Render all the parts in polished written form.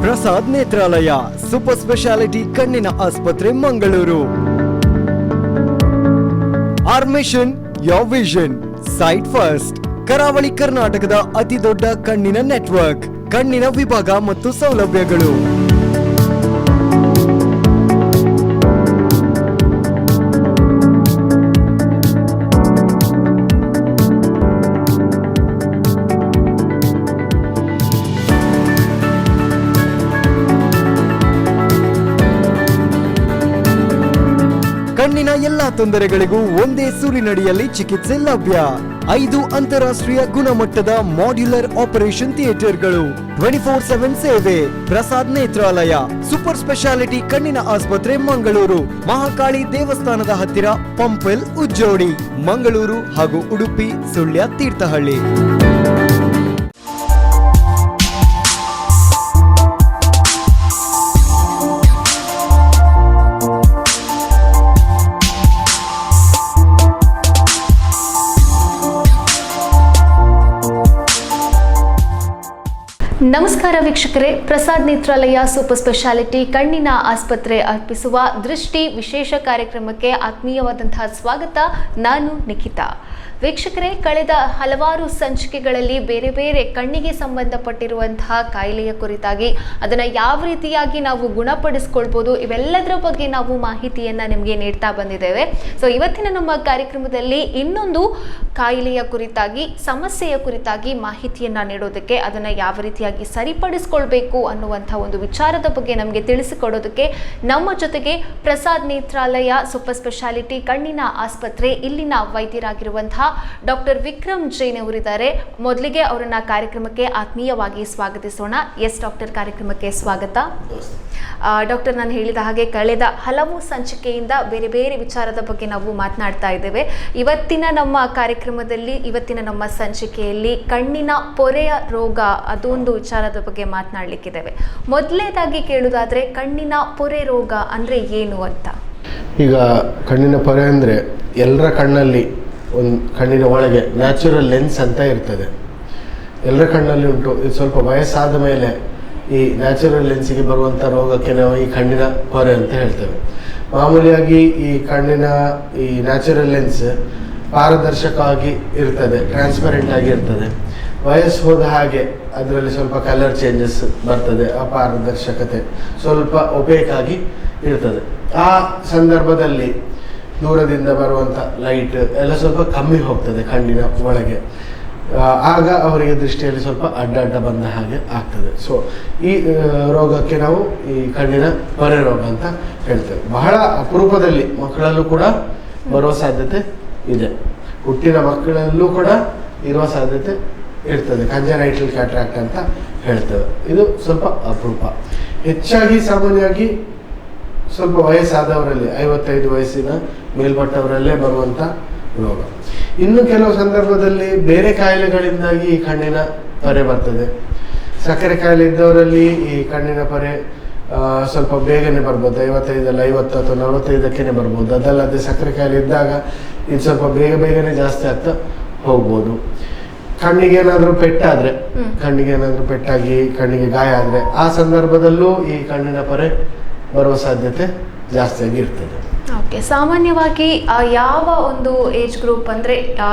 Prasad Netralaya Super Speciality ಕಣ್ಣಿನ ಆಸ್ಪತ್ರೆ Mangaluru. Our mission, your vision. Sight first. ಕರಾವಳಿ ಕರ್ನಾಟಕದ ಅತಿ ದೊಡ್ಡ ಕಣ್ಣಿನ ನೆಟ್ವರ್ಕ್. ಕಣ್ಣಿನ ವಿಭಾಗ ಮತ್ತು ಸೌಲಭ್ಯಗಳು. ಕಣ್ಣಿನ ಎಲ್ಲಾ ತೊಂದರೆಗಳಿಗೂ ಒಂದೇ ಸೂರಿನಡಿಯಲ್ಲಿ ಚಿಕಿತ್ಸೆ ಲಭ್ಯ. 5 ಅಂತಾರಾಷ್ಟ್ರೀಯ ಗುಣಮಟ್ಟದ ಮಾಡ್ಯುಲರ್ ಆಪರೇಷನ್ ಥಿಯೇಟರ್ಗಳು, 24/7 ಸೇವೆ. ಪ್ರಸಾದ್ ನೇತ್ರಾಲಯ ಸೂಪರ್ ಸ್ಪೆಷಾಲಿಟಿ ಕಣ್ಣಿನ ಆಸ್ಪತ್ರೆ ಮಂಗಳೂರು, ಮಹಾಕಾಳಿ ದೇವಸ್ಥಾನದ ಹತ್ತಿರ, ಪಂಪ್ವೆಲ್, ಉಜ್ಜೋಡಿ, ಮಂಗಳೂರು ಹಾಗೂ ಉಡುಪಿ, ಸುಳ್ಯ, ತೀರ್ಥಹಳ್ಳಿ. ನಮಸ್ಕಾರ ವೀಕ್ಷಕರೇ, ಪ್ರಸಾದ್ ನೇತ್ರಾಲಯ ಸೂಪರ್ ಸ್ಪೆಷಾಲಿಟಿ ಕಣ್ಣಿನ ಆಸ್ಪತ್ರೆ ಅರ್ಪಿಸುವ ದೃಷ್ಟಿ ವಿಶೇಷ ಕಾರ್ಯಕ್ರಮಕ್ಕೆ ಆತ್ಮೀಯವಾದಂತಹ ಸ್ವಾಗತ. ನಾನು ನಿಖಿತಾ. ವೀಕ್ಷಕರೇ, ಕಳೆದ ಹಲವಾರು ಸಂಚಿಕೆಗಳಲ್ಲಿ ಬೇರೆ ಬೇರೆ ಕಣ್ಣಿಗೆ ಸಂಬಂಧಪಟ್ಟಿರುವಂತಹ ಕಾಯಿಲೆಯ ಕುರಿತಾಗಿ, ಅದನ್ನು ಯಾವ ರೀತಿಯಾಗಿ ನಾವು ಗುಣಪಡಿಸ್ಕೊಳ್ಬೋದು, ಇವೆಲ್ಲದರ ಬಗ್ಗೆ ನಾವು ಮಾಹಿತಿಯನ್ನು ನಿಮಗೆ ನೀಡ್ತಾ ಬಂದಿದ್ದೇವೆ. ಸೊ ಇವತ್ತಿನ ನಮ್ಮ ಕಾರ್ಯಕ್ರಮದಲ್ಲಿ ಇನ್ನೊಂದು ಕಾಯಿಲೆಯ ಕುರಿತಾಗಿ, ಸಮಸ್ಯೆಯ ಕುರಿತಾಗಿ ಮಾಹಿತಿಯನ್ನು ನೀಡೋದಕ್ಕೆ, ಅದನ್ನು ಯಾವ ರೀತಿಯಾಗಿ ಸರಿಪಡಿಸ್ಕೊಳ್ಬೇಕು ಅನ್ನುವಂಥ ಒಂದು ವಿಚಾರದ ಬಗ್ಗೆ ನಮಗೆ ತಿಳಿಸಿಕೊಡೋದಕ್ಕೆ ನಮ್ಮ ಜೊತೆಗೆ ಪ್ರಸಾದ್ ನೇತ್ರಾಲಯ ಸೂಪರ್ ಸ್ಪೆಷಾಲಿಟಿ ಕಣ್ಣಿನ ಆಸ್ಪತ್ರೆ ಇಲ್ಲಿನ ವೈದ್ಯರಾಗಿರುವಂತಹ ಡಾಕ್ಟರ್ ವಿಕ್ರಮ್ ಜೈನ್ ಅವರಿದ್ದಾರೆ. ಮೊದಲಿಗೆ ಅವರನ್ನ ಕಾರ್ಯಕ್ರಮಕ್ಕೆ ಆತ್ಮೀಯವಾಗಿ ಸ್ವಾಗತಿಸೋಣ. ಎಸ್ ಡಾಕ್ಟರ್, ಕಾರ್ಯಕ್ರಮಕ್ಕೆ ಸ್ವಾಗತ. ಡಾಕ್ಟರ್, ನಾನು ಹೇಳಿದ ಹಾಗೆ ಕಳೆದ ಹಲವು ಸಂಚಿಕೆಯಿಂದ ಬೇರೆ ಬೇರೆ ವಿಚಾರದ ಬಗ್ಗೆ ನಾವು ಮಾತನಾಡ್ತಾ ಇದ್ದೇವೆ. ಇವತ್ತಿನ ನಮ್ಮ ಕಾರ್ಯಕ್ರಮದಲ್ಲಿ, ಇವತ್ತಿನ ನಮ್ಮ ಸಂಚಿಕೆಯಲ್ಲಿ ಕಣ್ಣಿನ ಪೊರೆಯ ರೋಗ, ಅದೊಂದು ವಿಚಾರದ ಬಗ್ಗೆ ಮಾತನಾಡಲಿಕ್ಕಿದ್ದೇವೆ. ಮೊದಲನೇದಾಗಿ ಕೇಳುವುದಾದ್ರೆ, ಕಣ್ಣಿನ ಪೊರೆ ರೋಗ ಅಂದರೆ ಏನು ಅಂತ. ಈಗ ಕಣ್ಣಿನ ಪೊರೆ ಅಂದರೆ ಎಲ್ಲರ ಕಣ್ಣಲ್ಲಿ ಒಂದು ಕಣ್ಣಿನ ಒಳಗೆ ನ್ಯಾಚುರಲ್ ಲೆನ್ಸ್ ಅಂತ ಇರ್ತದೆ. ಎಲ್ಲರ ಕಣ್ಣಲ್ಲಿ ಉಂಟು. ಇದು ಸ್ವಲ್ಪ ವಯಸ್ಸಾದ ಮೇಲೆ ಈ ನ್ಯಾಚುರಲ್ ಲೆನ್ಸಿಗೆ ಬರುವಂಥ ರೋಗಕ್ಕೆ ನಾವು ಈ ಕಣ್ಣಿನ ಪೊರೆ ಅಂತ ಹೇಳ್ತೇವೆ. ಮಾಮೂಲಿಯಾಗಿ ಈ ಕಣ್ಣಿನ ಈ ನ್ಯಾಚುರಲ್ ಲೆನ್ಸ್ ಪಾರದರ್ಶಕವಾಗಿ ಇರ್ತದೆ, ಟ್ರಾನ್ಸ್ಪರೆಂಟ್ ಆಗಿ ಇರ್ತದೆ. ವಯಸ್ಸು ಹೋದ ಹಾಗೆ ಅದರಲ್ಲಿ ಸ್ವಲ್ಪ ಕಲರ್ ಚೇಂಜಸ್ ಬರ್ತದೆ, ಅಪಾರದರ್ಶಕತೆ ಸ್ವಲ್ಪ ಒಪೇಕಾಗಿ ಇರ್ತದೆ. ಆ ಸಂದರ್ಭದಲ್ಲಿ ದೂರದಿಂದ ಬರುವಂಥ ಲೈಟ್ ಎಲ್ಲ ಸ್ವಲ್ಪ ಕಮ್ಮಿ ಹೋಗ್ತದೆ ಕಣ್ಣಿನ ಒಳಗೆ. ಆಗ ಅವರಿಗೆ ದೃಷ್ಟಿಯಲ್ಲಿ ಸ್ವಲ್ಪ ಅಡ್ಡ ಬಂದ ಹಾಗೆ ಆಗ್ತದೆ. ಸೊ ಈ ರೋಗಕ್ಕೆ ನಾವು ಈ ಕಣ್ಣಿನ ಪೊರೆ ರೋಗ ಅಂತ ಹೇಳ್ತೇವೆ. ಬಹಳ ಅಪರೂಪದಲ್ಲಿ ಮಕ್ಕಳಲ್ಲೂ ಕೂಡ ಬರುವ ಸಾಧ್ಯತೆ ಇದೆ. ಹುಟ್ಟಿನ ಮಕ್ಕಳಲ್ಲೂ ಕೂಡ ಇರುವ ಸಾಧ್ಯತೆ ಇರ್ತದೆ. ಕಂಜನೈಟಲ್ ಕ್ಯಾಟ್ರಾಕ್ಟ್ ಅಂತ ಹೇಳ್ತೇವೆ. ಇದು ಸ್ವಲ್ಪ ಅಪರೂಪ. ಹೆಚ್ಚಾಗಿ ಸಾಮಾನ್ಯವಾಗಿ ಸ್ವಲ್ಪ ವಯಸ್ಸಾದವರಲ್ಲಿ, 55 ವಯಸ್ಸಿನ ಮೇಲ್ಪಟ್ಟವರಲ್ಲೇ ಬರುವಂಥ ರೋಗ. ಇನ್ನು ಕೆಲವು ಸಂದರ್ಭದಲ್ಲಿ ಬೇರೆ ಕಾಯಿಲೆಗಳಿಂದಾಗಿ ಈ ಕಣ್ಣಿನ ಪೊರೆ ಬರ್ತದೆ. ಸಕ್ಕರೆ ಕಾಯಿಲೆ ಇದ್ದವರಲ್ಲಿ ಈ ಕಣ್ಣಿನ ಪೊರೆ ಸ್ವಲ್ಪ ಬೇಗನೆ ಬರ್ಬೋದು. 55 ಅಥವಾ 45 ಬರ್ಬೋದು. ಅದಲ್ಲದೆ ಸಕ್ಕರೆ ಕಾಯಿಲೆ ಇದ್ದಾಗ ಇದು ಸ್ವಲ್ಪ ಬೇಗನೆ ಜಾಸ್ತಿ ಆಗ್ತಾ ಹೋಗ್ಬೋದು. ಕಣ್ಣಿಗೇನಾದರೂ ಪೆಟ್ಟಾಗಿ ಕಣ್ಣಿಗೆ ಗಾಯ ಆದರೆ ಆ ಸಂದರ್ಭದಲ್ಲೂ ಈ ಕಣ್ಣಿನ ಪೊರೆ ಬರುವ ಸಾಧ್ಯತೆ ಜಾಸ್ತಿಯಾಗಿ ಇರ್ತದೆ. ಓಕೆ, ಸಾಮಾನ್ಯವಾಗಿ ಯಾವ ಒಂದು ಏಜ್ ಗ್ರೂಪ್ ಅಂದರೆ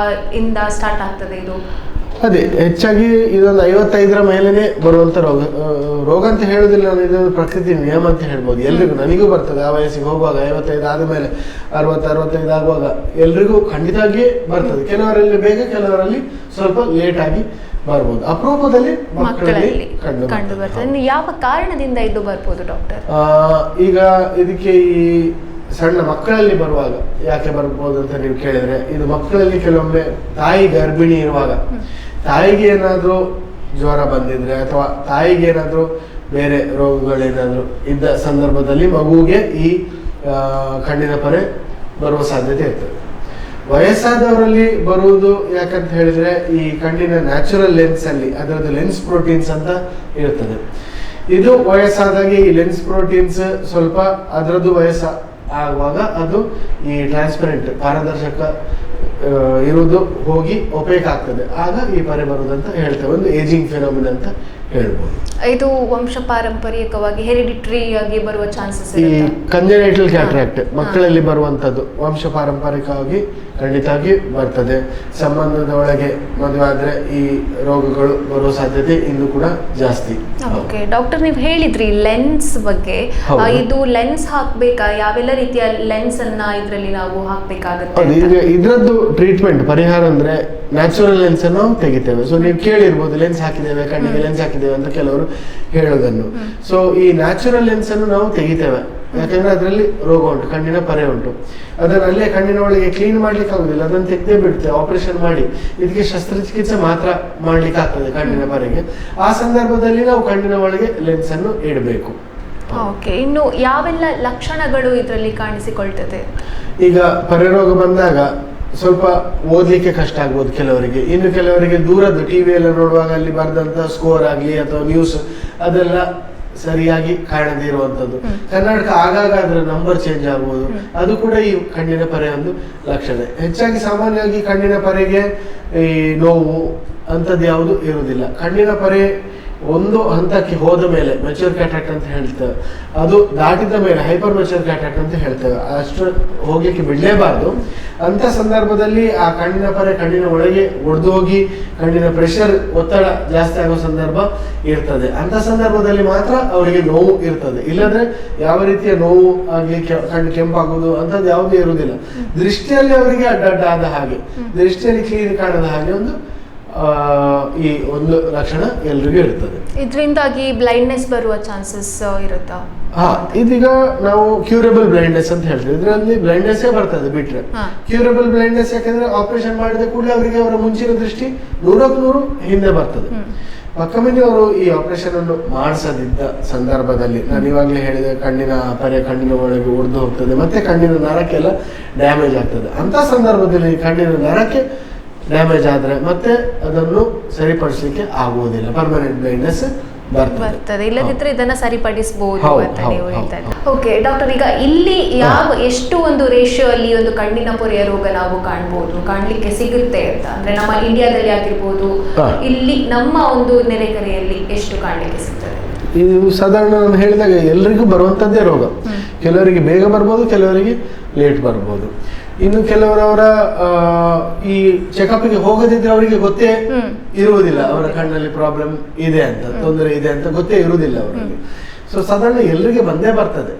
ಇಂದ ಸ್ಟಾರ್ಟ್ ಆಗ್ತದೆ ಇದು? ಅದೇ ಹೆಚ್ಚಾಗಿ ಇದೊಂದು 55 ಮೇಲೇನೆ ಬರುವಂಥ ರೋಗ ಅಂತ ಹೇಳೋದಿಲ್ಲ ನಾನು. ಇದೊಂದು ಪ್ರಕೃತಿ ನಿಯಮ ಅಂತ ಹೇಳ್ಬೋದು. ಎಲ್ರಿಗೂ, ನನಗೂ ಬರ್ತದೆ. ಆ ವಯಸ್ಸಿಗೆ ಹೋಗುವಾಗ 55 ಆದಮೇಲೆ 60-65 ಆಗುವಾಗ ಎಲ್ರಿಗೂ ಖಂಡಿತವಾಗಿಯೇ ಬರ್ತದೆ. ಕೆಲವರಲ್ಲಿ ಬೇಗ, ಕೆಲವರಲ್ಲಿ ಸ್ವಲ್ಪ ಲೇಟ್ ಆಗಿ ಬರ್ಬೋದು. ಅಪರೂಪದಲ್ಲಿ ಮಕ್ಕಳಲ್ಲಿ ಕಂಡು ಬರ್ತದೆ. ಯಾವ ಕಾರಣದಿಂದ ಇದು ಬರ್ಬೋದು ಡಾಕ್ಟರ್? ಈಗ ಇದಕ್ಕೆ ಈ ಸಣ್ಣ ಮಕ್ಕಳಲ್ಲಿ ಬರುವಾಗ ಯಾಕೆ ಬರ್ಬೋದು ಅಂತ ನೀವು ಕೇಳಿದ್ರೆ, ಇದು ಮಕ್ಕಳಲ್ಲಿ ಕೆಲವೊಮ್ಮೆ ತಾಯಿ ಗರ್ಭಿಣಿ ಇರುವಾಗ ತಾಯಿಗೆ ಏನಾದರೂ ಜ್ವರ ಬಂದಿದ್ರೆ ಅಥವಾ ತಾಯಿಗೆ ಏನಾದರೂ ಬೇರೆ ರೋಗಗಳೇನಾದರೂ ಇದ್ದ ಸಂದರ್ಭದಲ್ಲಿ ಮಗುವಿಗೆ ಈ ಕಣ್ಣಿನ ಪೊರೆ ಬರುವ ಸಾಧ್ಯತೆ ಇರ್ತದೆ. ವಯಸ್ಸಾದವರಲ್ಲಿ ಬರುವುದು ಯಾಕಂತ ಹೇಳಿದ್ರೆ, ಈ ಕಣ್ಣಿನ ನ್ಯಾಚುರಲ್ ಲೆನ್ಸ್ ಅಲ್ಲಿ ಅದರದ್ದು ಲೆನ್ಸ್ ಪ್ರೋಟೀನ್ಸ್ ಅಂತ ಇರ್ತದೆ. ಇದು ವಯಸ್ಸಾದಾಗ ಈ ಲೆನ್ಸ್ ಪ್ರೋಟೀನ್ಸ್ ಸ್ವಲ್ಪ ಅದರದ್ದು ಆಗುವಾಗ ಅದು ಈ ಟ್ರಾನ್ಸ್ಪರೆಂಟ್ ಪಾರದರ್ಶಕ ಇರುವುದು ಹೋಗಿ ಒಪೇಕ್ ಆಗ್ತದೆ. ಆಗ ಈ ಪೊರೆ ಬರುವುದಂತ ಹೇಳ್ತೇವೆ. ಒಂದು ಏಜಿಂಗ್ ಫಿನಾಮಿನ ಅಂತ ಹೇಳ್ಬೋದು. ಇದು ವಂಶ ಪಾರಂಪರಿಕವಾಗಿ ಹೆರಿಡಿಟರಿ ಆಗಿ ಬರುವ ಚಾನ್ಸಸ್ ಈ ಕಂಜನೈಟಲ್ ಕ್ಯಾಟ್ರಾಕ್ಟ್ ಮಕ್ಕಳಲ್ಲಿ ಬರುವಂತದ್ದು ವಂಶ ಪಾರಂಪರಿಕವಾಗಿ ಖಂಡಿತವಾಗಿ ಬರ್ತದೆ. ಸಂಬಂಧದ ಒಳಗೆ ಮದುವೆ ಆದ್ರೆ ಈ ರೋಗಗಳು ಬರುವ ಸಾಧ್ಯತೆ ಇನ್ನು ಕೂಡ ಜಾಸ್ತಿ. ಓಕೆ ಡಾಕ್ಟರ್, ನೀವು ಹೇಳಿದ್ರಿ ಲೆನ್ಸ್ ಬಗ್ಗೆ. ಇದು ಲೆನ್ಸ್ ಹಾಕ್ಬೇಕಾ? ಯಾವೆಲ್ಲ ರೀತಿಯ ಲೆನ್ಸ್ ಅನ್ನ ಇದರಲ್ಲಿ ನಾವು ಹಾಕ್ಬೇಕಾಗುತ್ತೆ? ಇದ್ರದ್ದು ಟ್ರೀಟ್ಮೆಂಟ್ ಪರಿಹಾರ ಅಂದ್ರೆ ನ್ಯಾಚುರಲ್ ಲೆನ್ಸ್ ಅನ್ನು ನಾವು ತೆಗಿತೇವೆ. ಸೊ ನೀವು ಕೇಳಿರ್ಬೋದು ಲೆನ್ಸ್ ಹಾಕಿದ್ದೇವೆ, ಕಣ್ಣಿಗೆ ಲೆನ್ಸ್ ಹಾಕಿದ್ದೇವೆ ಅಂತ ಕೆಲವರು ಹೇಳೋದನ್ನು. ಸೊ ಈ ನ್ಯಾಚುರಲ್ ಲೆನ್ಸ್ ಅನ್ನು ನಾವು ತೆಗಿತೇವೆ, ಯಾಕಂದ್ರೆ ಅದರಲ್ಲಿ ರೋಗ ಉಂಟು, ಕಣ್ಣಿನ ಪರೆ ಉಂಟು. ಅದನ್ನ ಅಲ್ಲೇ ಕಣ್ಣಿನ ಒಳಗೆ ಕ್ಲೀನ್ ಮಾಡ್ಲಿಕ್ಕೆ ಆಗುದಿಲ್ಲ, ಅದನ್ನು ತೆಗೆದೇ ಬಿಡ್ತೇವೆ, ಆಪರೇಷನ್ ಮಾಡಿ. ಇದಕ್ಕೆ ಶಸ್ತ್ರಚಿಕಿತ್ಸೆ ಮಾತ್ರ ಮಾಡ್ಲಿಕ್ಕೆ ಆಗ್ತದೆ ಕಣ್ಣಿನ ಪರೆಗೆ. ಆ ಸಂದರ್ಭದಲ್ಲಿ ನಾವು ಕಣ್ಣಿನ ಒಳಗೆ ಲೆನ್ಸ್ ಅನ್ನು ಇಡಬೇಕು. ಓಕೆ, ಇನ್ನು ಯಾವೆಲ್ಲ ಲಕ್ಷಣಗಳು ಇದರಲ್ಲಿ ಕಾಣಿಸಿಕೊಳ್ತದೆ? ಈಗ ಪರೆ ರೋಗ ಬಂದಾಗ ಸ್ವಲ್ಪ ಓದ್ಲಿಕ್ಕೆ ಕಷ್ಟ ಆಗ್ಬೋದು ಕೆಲವರಿಗೆ. ಇನ್ನು ಕೆಲವರಿಗೆ ದೂರದ್ದು ಟಿವಿ ಎಲ್ಲ ನೋಡುವಾಗ ಅಲ್ಲಿ ಬರೆದಂತ ಸ್ಕೋರ್ ಆಗ್ಲಿ ಅಥವಾ ನ್ಯೂಸ್ ಅದೆಲ್ಲ ಸರಿಯಾಗಿ ಕಾಣದೇ ಇರುವಂತದ್ದು. ಕರ್ನಾಟಕ ಆಗಾಗ ಅದರ ನಂಬರ್ ಚೇಂಜ್ ಆಗ್ಬೋದು, ಅದು ಕೂಡ ಈ ಕಣ್ಣಿನ ಪರೆ ಒಂದು ಲಕ್ಷಣ. ಹೆಚ್ಚಾಗಿ ಸಾಮಾನ್ಯವಾಗಿ ಕಣ್ಣಿನ ಪರೆಗೆ ಈ ನೋವು ಅಂತದ್ದು ಯಾವುದು ಇರುವುದಿಲ್ಲ. ಕಣ್ಣಿನ ಪರೆ ಒಂದು ಹಂತಕ್ಕೆ ಹೋದ ಮೇಲೆ ಮೆಚೂರ್ ಕ್ಯಾಟ್ರಾಕ್ಟ್ ಅಂತ ಹೇಳ್ತೇವೆ, ಅದು ದಾಟಿದ ಮೇಲೆ ಹೈಪರ್ ಮೆಚೂರ್ ಕ್ಯಾಟ್ರಾಕ್ಟ್ ಅಂತ ಹೇಳ್ತೇವೆ. ಅಷ್ಟು ಹೋಗ್ಲಿಕ್ಕೆ ಬಿಡಲೇಬಾರ್ದು. ಅಂತ ಸಂದರ್ಭದಲ್ಲಿ ಆ ಕಣ್ಣಿನ ಪರೆ ಕಣ್ಣಿನ ಒಳಗೆ ಒಡೆದು ಹೋಗಿ ಕಣ್ಣಿನ ಪ್ರೆಷರ್ ಒತ್ತಡ ಜಾಸ್ತಿ ಆಗೋ ಸಂದರ್ಭ ಇರ್ತದೆ. ಅಂತ ಸಂದರ್ಭದಲ್ಲಿ ಮಾತ್ರ ಅವರಿಗೆ ನೋವು ಇರ್ತದೆ. ಇಲ್ಲದ್ರೆ ಯಾವ ರೀತಿಯ ನೋವು ಆಗ್ಲಿ ಕಣ್ಣು ಕೆಂಪಾಗೋದು ಅಂತದ್ದು ಯಾವುದೂ ಇರುವುದಿಲ್ಲ. ದೃಷ್ಟಿಯಲ್ಲಿ ಅವರಿಗೆ ಅಡ್ಡ ಆದ ಹಾಗೆ, ದೃಷ್ಟಿಯಲ್ಲಿ ಕ್ಲೀನ್ ಕಾಣದ ಹಾಗೆ ಒಂದು ಈ ಒಂದು ಲಕ್ಷಣ ಎಲ್ರಿಗೂ ಇರ್ತದೆ. ಇದರಿಂದಾಗಿ ಬ್ಲೈಂಡ್ನೆಸ್ ಬರುವ ಚಾನ್ಸಸ್ ಇರುತ್ತಾ? ಇದೀಗ ನಾವು ಕ್ಯೂರಬಲ್ ಬ್ಲೈಂಡ್ನೆಸ್ ಅಂತ ಹೇಳ್ತೇವೆ. ಇದರಲ್ಲಿ ಬ್ಲೈಂಡ್ನೆಸ್ ಬರ್ತದೆ ಬಿಟ್ರೆ. ಕ್ಯೂರಬಲ್ ಬ್ಲೈಂಡ್ನೆಸ್ ಯಾಕಂದ್ರೆ ಆಪರೇಷನ್ ಮಾಡಿದ ಕೂಡಲೇ ಅವರಿಗೆ ಅವರ ಮುಂಚಿನ ದೃಷ್ಟಿ 100% ಹಿಂದೆ ಬರ್ತದೆ. ಮಕ್ಕಮನಿ ಅವರು ಈ ಆಪರೇಷನ್ ಅನ್ನು ಮಾಡಿಸದಿದ್ದ ಸಂದರ್ಭದಲ್ಲಿ ನಾನು ಇವಾಗಲೇ ಹೇಳಿದೆ, ಕಣ್ಣಿನ ಪರೆ ಕಣ್ಣಿನ ಒಳಗೆ ಒಡೆದು ಹೋಗ್ತದೆ, ಮತ್ತೆ ಕಣ್ಣಿನ ನರಕ್ಕೆಲ್ಲ ಡ್ಯಾಮೇಜ್ ಆಗ್ತದೆ. ಅಂತ ಸಂದರ್ಭದಲ್ಲಿ ಕಣ್ಣಿನ ನರಕ್ಕೆ ಡ್ಯಾಮೇಜ್ ಆದ್ರೆ ಮತ್ತೆ ಅದನ್ನು ಸರಿಪಡಿಸಲಿಕ್ಕೆ ಆಗುವುದಿಲ್ಲ, ಪರ್ಮನೆಂಟ್ ಬ್ಲೈಂಡ್ನೆಸ್ ಬರ್ತದೆ. ಇಲ್ಲದಿದ್ರೆ ಇದನ್ನ ಸರಿಪಡಿಸಬಹುದು ಅಂತ ನೀವು ಹೇಳ್ತಾರೆ. ಓಕೆ ಡಾಕ್ಟರ್, ಈಗ ಇಲ್ಲಿ ಎಷ್ಟು ಒಂದು ರೇಷಿಯೋ ಅಲ್ಲಿ ಒಂದು ಕಣ್ಣಿನ ಪೊರೆಯ ರೋಗ ನಾವು ಕಾಣ್ಲಿಕ್ಕೆ ಸಿಗುತ್ತೆ ಅಂತ ಅಂದ್ರೆ ನಮ್ಮ ಇಂಡಿಯಾದಲ್ಲಿ ಆಗಿರ್ಬೋದು, ಇಲ್ಲಿ ನಮ್ಮ ಒಂದು ನೆರೆಕರೆಯಲ್ಲಿ ಎಷ್ಟು ಕಾಣ್ಲಿಕ್ಕೆ ಸಿಗ್ತದೆ? ಇದು ಸಾಧಾರಣ ನಾನು ಹೇಳಿದಾಗ ಎಲ್ರಿಗೂ ಬರುವಂತದ್ದೇ ರೋಗ. ಕೆಲವರಿಗೆ ಬೇಗ ಬರ್ಬೋದು, ಕೆಲವರಿಗೆ ಲೇಟ್ ಬರ್ಬೋದು. ಇನ್ನು ಕೆಲವರವರ ಈ ಚೆಕಪ್ಗೆ ಹೋಗದಿದ್ರೆ ಅವರಿಗೆ ಗೊತ್ತೇ ಇರುವುದಿಲ್ಲ, ಅವರ ಕಣ್ಣಲ್ಲಿ ಪ್ರಾಬ್ಲಮ್ ಇದೆ ಅಂತ, ತೊಂದರೆ ಇದೆ ಅಂತ ಗೊತ್ತೇ ಇರುವುದಿಲ್ಲ ಅವರಲ್ಲಿ. ಸೊ ಸಾಧಾರಣ ಎಲ್ರಿಗೆ ಬಂದೇ ಬರ್ತದೆ.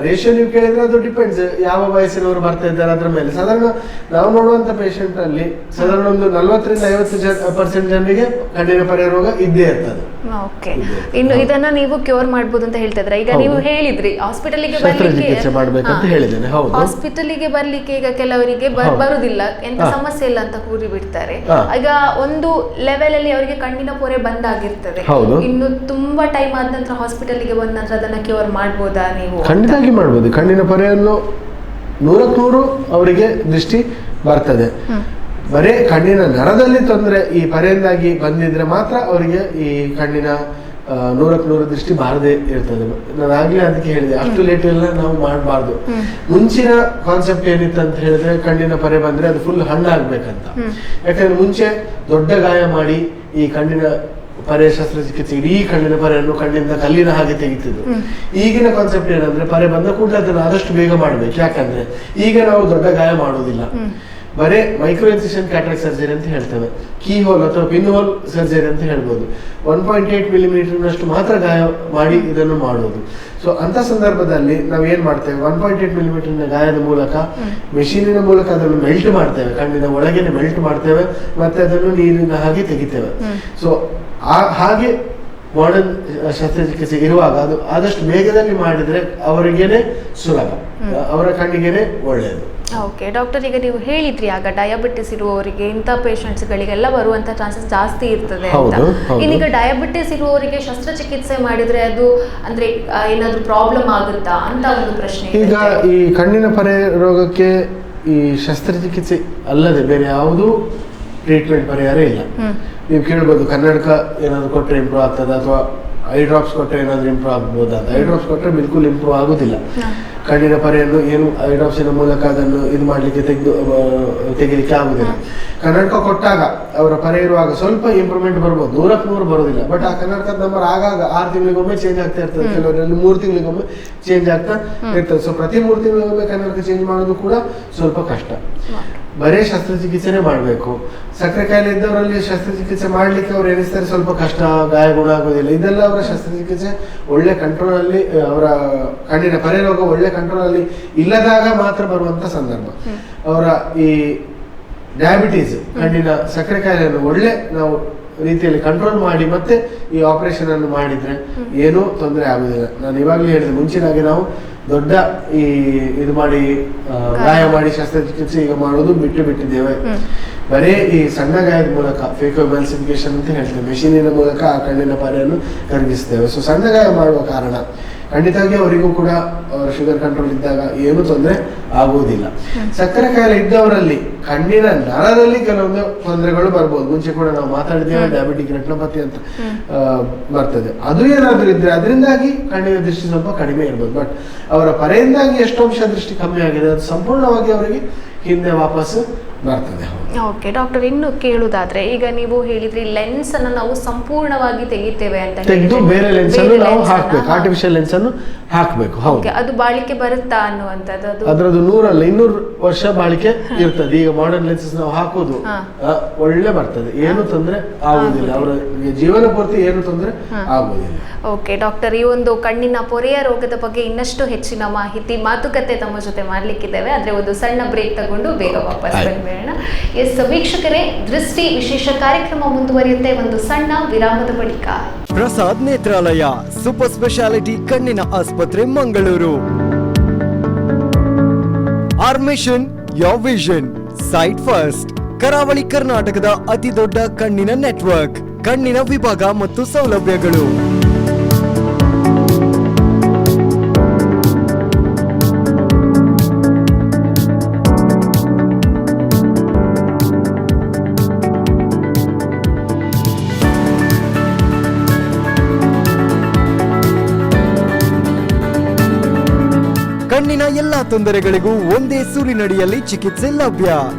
ರೇಷಿಯೋ ನೀವು ಕೇಳಿದ್ರೆ ಅದು ಡಿಪೆಂಡ್ಸ್, ಯಾವ ವಯಸ್ಸಿನವರು ಬರ್ತಾ ಇದ್ದಾರೆ ಅದ್ರ ಮೇಲೆ. ಸಾಧಾರಣ ನಾವು ನೋಡುವಂತ ಪೇಷಂಟ್ ಅಲ್ಲಿ ಸಾಧಾರಣ ಒಂದು 40-50% ಜನರಿಗೆ ಕಣ್ಣಿನ ಪರೆ ರೋಗ ಇದ್ದೇ ಇರ್ತದೆ. ಓಕೆ, ಇನ್ನು ಇದನ್ನ ನೀವು ಕ್ಯೂರ್ ಮಾಡ್ಬೋದು ಅಂತ ಹೇಳ್ತಾ ಇದ್ರೆ, ಈಗ ನೀವು ಹೇಳಿದ್ರಿ ಹಾಸ್ಪಿಟಲ್ಗೆ ಮಾಡ್ಬೇಕಂತ ಹೇಳಿದ್ದೇನೆ. ಹೌದು, ಹಾಸ್ಪಿಟಲ್ಗೆ ಬರ್ಲಿಕ್ಕೆ ಈಗ ಕೆಲವರಿಗೆ ಬರುದಿಲ್ಲ, ಎಂತ ಸಮಸ್ಯೆ ಇಲ್ಲ ಅಂತ ಕೂರಿ ಬಿಡ್ತಾರೆ. ಈಗ ಒಂದು ಲೆವೆಲ್ ಅಲ್ಲಿ ಅವರಿಗೆ ಕಣ್ಣಿನ ಪೊರೆ ಬಂದಾಗಿರ್ತದೆ, ಇನ್ನು ತುಂಬಾ ಟೈಮ್ ಆದ ನಂತರ ಹಾಸ್ಪಿಟಲ್ಗೆ ಬಂದ ನಂತರ ಅದನ್ನ ಕ್ಯೂರ್ ಮಾಡ್ಬೋದಾ ನೀವು? ಖಂಡಿತವಾಗಿ ಮಾಡ್ಬೋದು. ಕಣ್ಣಿನ ಪೊರೆಯನ್ನು 100% ಅವರಿಗೆ ದೃಷ್ಟಿ ಬರ್ತದೆ. ಬರೇ ಕಣ್ಣಿನ ನರದಲ್ಲಿ ತೊಂದರೆ ಈ ಪರೆಯಿಂದಾಗಿ ಬಂದಿದ್ರೆ ಮಾತ್ರ ಅವರಿಗೆ ಈ ಕಣ್ಣಿನ 100% ದೃಷ್ಟಿ ಬಾರದೆ ಇರ್ತದೆ. ನಾನು ಆಗ್ಲೇ ಅದಕ್ಕೆ ಹೇಳಿದೆ, ಅಷ್ಟು ಲೇಟ್ ಎಲ್ಲ ನಾವು ಮಾಡಬಾರ್ದು. ಮುಂಚಿನ ಕಾನ್ಸೆಪ್ಟ್ ಏನಿತ್ತು ಅಂತ ಹೇಳಿದ್ರೆ, ಕಣ್ಣಿನ ಪರೆ ಬಂದ್ರೆ ಅದು ಫುಲ್ ಹಣ್ಣಾಗ್ಬೇಕಂತ. ಯಾಕಂದ್ರೆ ಮುಂಚೆ ದೊಡ್ಡ ಗಾಯ ಮಾಡಿ ಈ ಕಣ್ಣಿನ ಪರೆ ಶಸ್ತ್ರಚಿಕಿತ್ಸೆ ಇಡೀ ಕಣ್ಣಿನ ಪರೆಯನ್ನು ಕಣ್ಣಿಂದ ಕಲ್ಲಿನ ಹಾಗೆ ತೆಗಿತಿದ್ರು. ಈಗಿನ ಕಾನ್ಸೆಪ್ಟ್ ಏನಂದ್ರೆ, ಪರೆ ಬಂದ ಕೂಡಲೇ ಅದನ್ನು ಆದಷ್ಟು ಬೇಗ ಮಾಡ್ಬೇಕು. ಯಾಕಂದ್ರೆ ಈಗ ನಾವು ದೊಡ್ಡ ಗಾಯ ಮಾಡುವುದಿಲ್ಲ, ಬರೇ ಮೈಕ್ರೋ ಇನ್ಸಿಷನ್ ಕ್ಯಾಟ್ರಾಕ್ಟ್ ಸರ್ಜರಿ ಅಂತ ಹೇಳ್ತೇವೆ, ಕೀ ಹೋಲ್ ಅಥವಾ ಪಿನ್ ಹೋಲ್ ಸರ್ಜರಿ ಅಂತ ಹೇಳ್ಬೋದು. 1.8 mm ಮಾತ್ರ ಗಾಯ ಮಾಡಿ ಇದನ್ನು ಮಾಡುವುದು. ಸೊ ಅಂತ ಸಂದರ್ಭದಲ್ಲಿ ನಾವು ಏನ್ ಮಾಡ್ತೇವೆ, 1.8 mm ಗಾಯದ ಮೂಲಕ ಮೆಷಿನಿನ ಮೂಲಕ ಅದನ್ನು ಮೆಲ್ಟ್ ಮಾಡ್ತೇವೆ, ಕಣ್ಣಿನ ಒಳಗೇನೆ ಮೆಲ್ಟ್ ಮಾಡ್ತೇವೆ, ಮತ್ತೆ ಅದನ್ನು ನೀರಿನ ಹಾಗೆ ತೆಗಿತೇವೆ. ಸೊ ಹಾಗೆ ಮಾಡರ್ನ್ ಶಸ್ತ್ರಚಿಕಿತ್ಸೆ ಇರುವಾಗ ಅದು ಆದಷ್ಟು ವೇಗದಲ್ಲಿ ಮಾಡಿದ್ರೆ ಅವರಿಗೇನೆ ಸುಲಭ, ಅವರ ಕಣ್ಣಿಗೇನೆ ಒಳ್ಳೆಯದು. ಓಕೆ ಡಾಕ್ಟರ್, ಈಗ ನೀವು ಹೇಳಿದ್ರಿ ಆಗ ಡಯಾಬಿಟಿಸ್ ಇರುವವರಿಗೆ ಇಂಥ ಪೇಷಂಟ್ಸ್ಗಳಿಗೆಲ್ಲ ಬರುವಂಥ ಚಾನ್ಸಸ್ ಜಾಸ್ತಿ ಇರ್ತದೆ ಅಂತ. ಇನ್ನೀಗ ಡಯಾಬಿಟಿಸ್ ಇರುವವರಿಗೆ ಶಸ್ತ್ರಚಿಕಿತ್ಸೆ ಮಾಡಿದ್ರೆ ಅದು ಅಂದ್ರೆ ಏನಾದರೂ ಪ್ರಾಬ್ಲಮ್ ಆಗುತ್ತಾ ಅಂತ ಒಂದು ಪ್ರಶ್ನೆ. ಈಗ ಈ ಕಣ್ಣಿನ ಪರೆ ರೋಗಕ್ಕೆ ಈ ಶಸ್ತ್ರಚಿಕಿತ್ಸೆ ಅಲ್ಲದೆ ಬೇರೆ ಯಾವುದೂ ಟ್ರೀಟ್ಮೆಂಟ್ ಪರಿಹಾರ ಇಲ್ಲ. ನೀವು ಕೇಳ್ಬೋದು, ಕನ್ನಡಕ ಏನಾದ್ರು ಕೊಟ್ಟರೆ ಇಂಪ್ರೂವ್ ಆಗ್ತದೆ ಅಥವಾ ಐ ಡ್ರಾಪ್ಸ್ ಕೊಟ್ಟರೆ ಏನಾದ್ರು ಇಂಪ್ರೂವ್ ಆಗ್ಬೋದು ಅಂತ. ಐ ಡ್ರಾಪ್ಸ್ ಕೊಟ್ಟರೆ ಬಿಲ್ಕುಲ್ ಇಂಪ್ರೂವ್ ಆಗುದಿಲ್ಲ. ಕಣ್ಣಿನ ಪರೆಯನ್ನು ಏನು ಐ ಡ್ರಾಪ್ಸಿನ ಮೂಲಕ ಅದನ್ನು ಇದು ಮಾಡಲಿಕ್ಕೆ ತೆಗೆಯಲಿಕ್ಕೆ ಆಗುದಿಲ್ಲ. ಕನ್ನಡಕ ಕೊಟ್ಟಾಗ ಅವರ ಪರೆ ಇರುವಾಗ ಸ್ವಲ್ಪ ಇಂಪ್ರೂವ್ಮೆಂಟ್ ಬರ್ಬೋದು, 100% ಬರೋದಿಲ್ಲ. ಬಟ್ ಆ ಕರ್ನಾಟಕದ ನಂಬರ್ ಆಗಾಗ 6 ತಿಂಗಳಿಗೊಮ್ಮೆ ಚೇಂಜ್ ಆಗ್ತಾ ಇರ್ತದೆ, ಕೆಲವರಲ್ಲಿ 3 ತಿಂಗಳಿಗೊಮ್ಮೆ ಚೇಂಜ್ ಆಗ್ತಾ ಇರ್ತದೆ. ಸೊ ಪ್ರತಿ 3 ತಿಂಗಳಿಗೊಮ್ಮೆ ಕರ್ನಾಟಕ ಚೇಂಜ್ ಮಾಡೋದು ಕೂಡ ಸ್ವಲ್ಪ ಕಷ್ಟ. ಬರೀ ಶಸ್ತ್ರಚಿಕಿತ್ಸೆನೇ ಮಾಡಬೇಕು. ಸಕ್ಕರೆ ಕಾಯಿಲೆ ಇದ್ದವರಲ್ಲಿ ಶಸ್ತ್ರಚಿಕಿತ್ಸೆ ಮಾಡ್ಲಿಕ್ಕೆ ಅವ್ರು ಎನಿಸ್ತಾರೆ ಸ್ವಲ್ಪ ಕಷ್ಟ, ಗಾಯ ಗುಣ ಆಗೋದಿಲ್ಲ. ಇದೆಲ್ಲ ಅವರ ಶಸ್ತ್ರಚಿಕಿತ್ಸೆ ಒಳ್ಳೆ ಕಂಟ್ರೋಲ್ ಅಲ್ಲಿ, ಅವರ ಕಣ್ಣಿನ ಪರೆ ರೋಗ ಒಳ್ಳೆ ಕಂಟ್ರೋಲ್ ಅಲ್ಲಿ ಇಲ್ಲದಾಗ ಮಾತ್ರ ಬರುವಂತ ಸಂದರ್ಭ. ಅವರ ಈ ಡಯಾಬಿಟೀಸ್, ಕಣ್ಣಿನ ಸಕ್ಕರೆ ಕಾಯಿಲೆಯನ್ನು ಒಳ್ಳೆ ನಾವು ರೀತಿಯಲ್ಲಿ ಕಂಟ್ರೋಲ್ ಮಾಡಿ ಮತ್ತೆ ಈ ಆಪರೇಷನ್ ಅನ್ನು ಮಾಡಿದ್ರೆ ಏನೂ ತೊಂದರೆ ಆಗುದಿಲ್ಲ. ನಾನು ಇವಾಗಲೇ ಹೇಳಿದೆ, ಮುಂಚಿನಾಗೆ ನಾವು ದೊಡ್ಡ ಈ ಇದು ಮಾಡಿ ಗಾಯ ಮಾಡಿ ಶಸ್ತ್ರಚಿಕಿತ್ಸೆ ಈಗ ಮಾಡೋದು ಬಿಟ್ಟಿದ್ದೇವೆ. ಬರೀ ಈ ಸಣ್ಣ ಗಾಯದ ಮೂಲಕ ಫೇಕೋಎಮಲ್ಸಿಫಿಕೇಶನ್ ಅಂತ ಹೇಳ್ತೇವೆ, ಮೆಷಿನಿನ ಮೂಲಕ ಆ ಕಣ್ಣಿನ ಪರೆಯನ್ನು ಕರಗಿಸ್ತೇವೆ. ಸೊ ಸಣ್ಣ ಗಾಯ ಮಾಡುವ ಕಾರಣ ಖಂಡಿತವಾಗಿ ಅವರಿಗೂ ಕೂಡ ಶುಗರ್ ಕಂಟ್ರೋಲ್ ಇದ್ದಾಗ ಏನು ತೊಂದರೆ ಆಗುವುದಿಲ್ಲ. ಸಕ್ಕರೆ ಕಾಯಿಲೆ ಇದ್ದವರಲ್ಲಿ ಕಣ್ಣಿನ ನರದಲ್ಲಿ ಕೆಲವೊಂದು ತೊಂದರೆಗಳು ಬರ್ಬೋದು. ಮುಂಚೆ ಕೂಡ ನಾವು ಮಾತಾಡಿದ್ದೇವೆ, ಡಯಾಬಿಟಿಕ್ ರೆಟಿನೋಪತಿ ಅಂತ ಬರ್ತದೆ. ಅದು ಏನಾದರೂ ಇದ್ರೆ ಅದರಿಂದಾಗಿ ಕಣ್ಣಿನ ದೃಷ್ಟಿ ಸ್ವಲ್ಪ ಕಡಿಮೆ ಇರ್ಬೋದು. ಬಟ್ ಅವರ ಪರೆಯಿಂದಾಗಿ ಎಷ್ಟು ಅಂಶ ದೃಷ್ಟಿ ಕಮ್ಮಿ ಆಗಿದೆ ಅದು ಸಂಪೂರ್ಣವಾಗಿ ಅವರಿಗೆ ಹಿಂದೆ ವಾಪಸ್ ಬರ್ತದೆ. ಓಕೆ ಡಾಕ್ಟರ್, ಇನ್ನು ಕೇಳುವುದಾದ್ರೆ ಈಗ ನೀವು ಹೇಳಿದ್ರಿ ಲೆನ್ಸ್ ಅನ್ನು ನಾವು ಸಂಪೂರ್ಣವಾಗಿ ತೆಗಿತೇವೆ ಅಂತ ತೆಗೆದು ಬೇರೆ ಲೆನ್ಸ್ ಅನ್ನು ನಾವು ಹಾಕ್ಬೇಕು, ಆರ್ಟಿಫಿಷಿಯಲ್ ಲೆನ್ಸ್ ಅನ್ನು ಹಾಕ್ಬೇಕು. ಹೌದು, ಅದು ಬಾಳಿಕೆ ಬರುತ್ತಾ ಅನ್ನುವಂಥದ್ದು? ಅದರದ್ದು 100 ಅಲ್ಲ 200 ವರ್ಷ ಬಾಳಿಕೆ ಇರ್ತದೆ. ಈಗ ಮಾಡರ್ನ್ ಲೆನ್ಸಸ್ ನಾವು ಹಾಕೋದು ಒಳ್ಳೆ ಬರ್ತದೆ, ಏನು ತೊಂದರೆ ಆಗುದಿಲ್ಲ, ಅವರ ಜೀವನ ಪೂರ್ತಿ ಏನು ತೊಂದರೆ ಆಗುದಿಲ್ಲ. ಓಕೆ ಡಾಕ್ಟರ್, ಈ ಒಂದು ಕಣ್ಣಿನ ಪೊರೆಯ ರೋಗದ ಬಗ್ಗೆ ಇನ್ನಷ್ಟು ಹೆಚ್ಚಿನ ಮಾಹಿತಿ ಮಾತುಕತೆ ತಮ್ಮ ಜೊತೆ ಮಾಡ್ಲಿಕ್ಕಿದ್ದೇವೆ. ಆದ್ರೆ ಒಂದು ಸಣ್ಣ ಬ್ರೇಕ್ ತಗೊಂಡು ಬೇಗ ವಾಪಸ್ ಬಂದ್ಬೇಡ. ಎಸ್ ವೀಕ್ಷಕರೇ, ದೃಷ್ಟಿ ವಿಶೇಷ ಕಾರ್ಯಕ್ರಮ ಮುಂದುವರಿಯುತ್ತೆ ಒಂದು ಸಣ್ಣ ವಿರಾಮದ ಬಳಿಕ. ಪ್ರಸಾದ್ ನೇತ್ರಾಲಯ ಸೂಪರ್ ಸ್ಪೆಷಾಲಿಟಿ ಕಣ್ಣಿನ ಆಸ್ಪತ್ರೆ Mangaluru. Our mission your vision, sight first. ಕರಾವಳಿ ಕರ್ನಾಟಕದ ಅತಿ ದೊಡ್ಡ ಕಣ್ಣಿನ ನೆಟ್ವರ್ಕ್, ಕಣ್ಣಿನ ವಿಭಾಗ ಮತ್ತು ಸೌಲಭ್ಯಗಳು. ಕಣ್ಣಿನ ಎಲ್ಲಾ ತೊಂದರೆಗಳಿಗೂ ಒಂದೇ ಸೂರಿನಡಿಯಲ್ಲಿ ಚಿಕಿತ್ಸೆ ಲಭ್ಯ.